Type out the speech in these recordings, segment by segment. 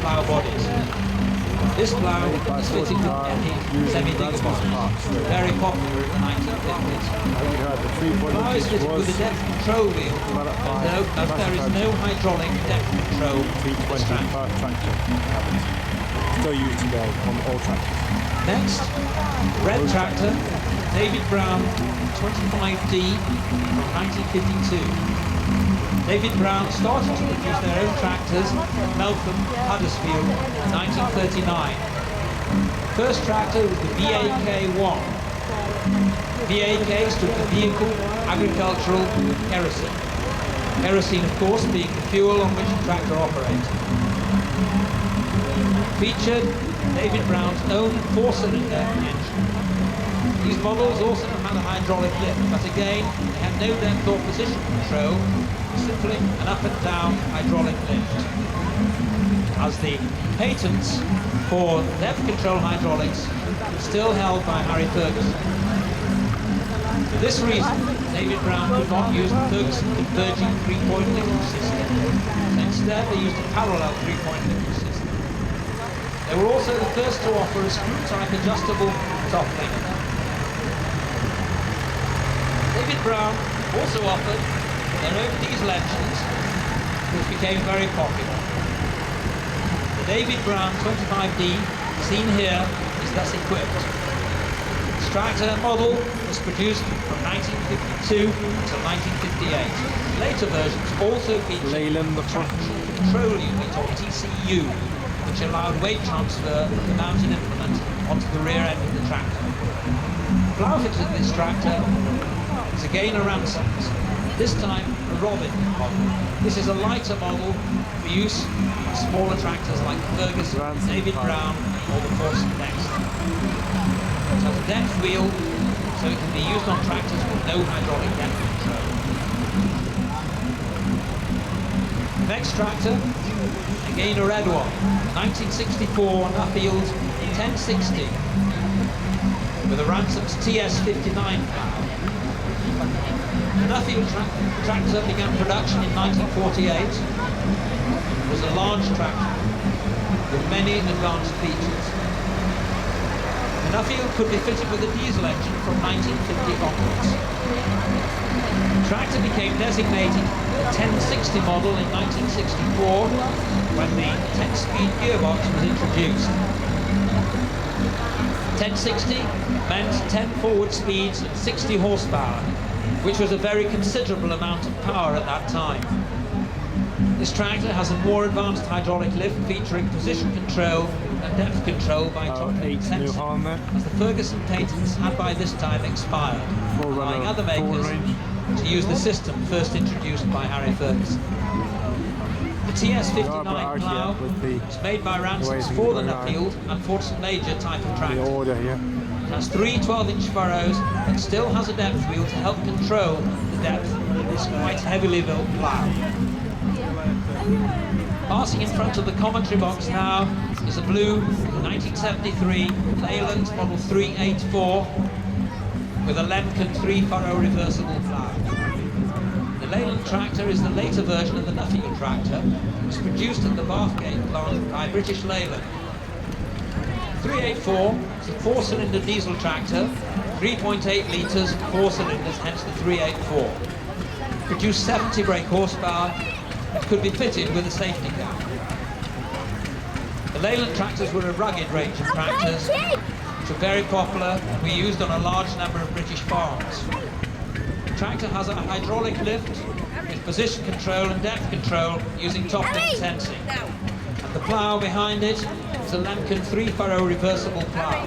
plough bodies. This plough is fitted with Epi semi-digger bodies, very popular in the 1950s. The plough is fitted with a depth control wheel, as there is no hydraulic depth control in this tractor. Still used today on all tractors. Next, red tractor, David Brown 25D from 1952. David Brown started to produce their own tractors at Meltham, Huddersfield in 1939. First tractor was the VAK-1. VAK stood for Vehicle Agricultural Kerosene. Kerosene, of course, being the fuel on which the tractor operates. Featured David Brown's own 4-cylinder engine. These models also had a hydraulic lift, but again, they had no depth or position control, simply an up and down hydraulic lift. As the patents for depth control hydraulics were still held by Harry Ferguson. For this reason, David Brown could not use the Ferguson converging 3-point lift system. Instead, they used a parallel 3-point lift system. They were also the first to offer a screw-type adjustable top link. David Brown also offered their own diesel engines, which became very popular. The David Brown 25D seen here is thus equipped. This tractor model was produced from 1952 until 1958. Later versions also featured a traction control unit, or TCU, which allowed weight transfer of the mounted implement onto the rear end of the tractor. The plough fitted in this tractor is again a Ransomes, this time a Robin model. This is a lighter model for use on smaller tractors like the Ferguson, David Brown or the Forson Dexter. It has a depth wheel, so it can be used on tractors with no hydraulic depth control. Next tractor, again a red one, 1964 Nuffield 1060 with a Ransomes TS59 plough. The Nuffield tractor began production in 1948. It was a large tractor with many advanced features. The Nuffield could be fitted with a diesel engine from 1950 onwards. The tractor became designated the 1060 model in 1964 when the 10-speed gearbox was introduced. 1060 meant 10 forward speeds and 60 horsepower, which was a very considerable amount of power at that time. This tractor has a more advanced hydraulic lift featuring position control and depth control by top link sensing, as the Ferguson patents had by this time expired, allowing other makers to use the system first introduced by Harry Ferguson. The TS59 plough was made by Ransomes for the Nuffield and Forson Major type of tractor. It has 3 12-inch furrows and still has a depth wheel to help control the depth of this quite heavily built plough. Passing in front of the commentary box now is a blue 1973 Leyland Model 384 with a Lemken 3-furrow reversible plough. The Leyland tractor is the later version of the Nuffield tractor. It was produced at the Bathgate plant by British Leyland. 384 is a 4-cylinder diesel tractor, 3.8 litres, 4 cylinders, hence the 384. Produced 70 brake horsepower. It could be fitted with a safety car. The Leyland tractors were a rugged range of tractors, which were very popular and were used on a large number of British farms. The tractor has a hydraulic lift with position control and depth control using top link sensing. And the plough behind it is a Lemken 3-furrow reversible plough.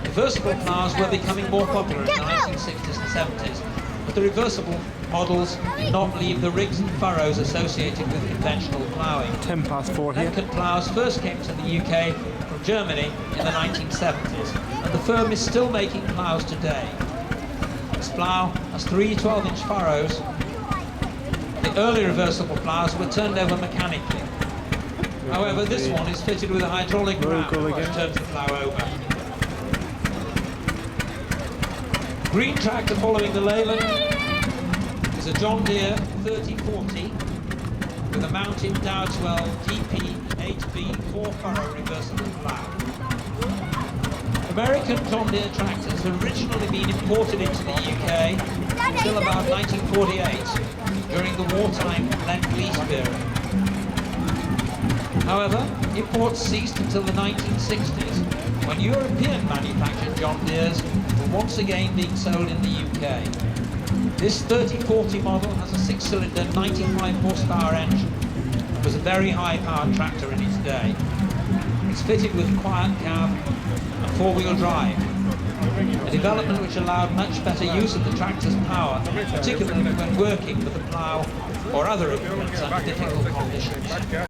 Reversible ploughs were becoming more popular in the 1960s and 70s, but the reversible models did not leave the rigs and furrows associated with conventional ploughing. 4 here. Lemken ploughs first came to the UK from Germany in the 1970s, and the firm is still making ploughs today. This plough has 3 12-inch furrows. The early reversible ploughs were turned over mechanically. However, this one is fitted with a hydraulic ram which turns the plough over. Green tractor following the Leyland is a John Deere 3040 with a mounted Dowdeswell DP A-to-B 4-furrow reversible plough. American John Deere tractors had originally been imported into the UK until about 1948, during the wartime Lend-Lease period. However, imports ceased until the 1960s, when European manufactured John Deeres were once again being sold in the UK. This 3040 model has a 6-cylinder 95 horsepower engine and was a very high-powered tractor in its day. It's fitted with a quiet cab and 4-wheel drive, a development which allowed much better use of the tractor's power, particularly when working with the plough or other implements under difficult conditions.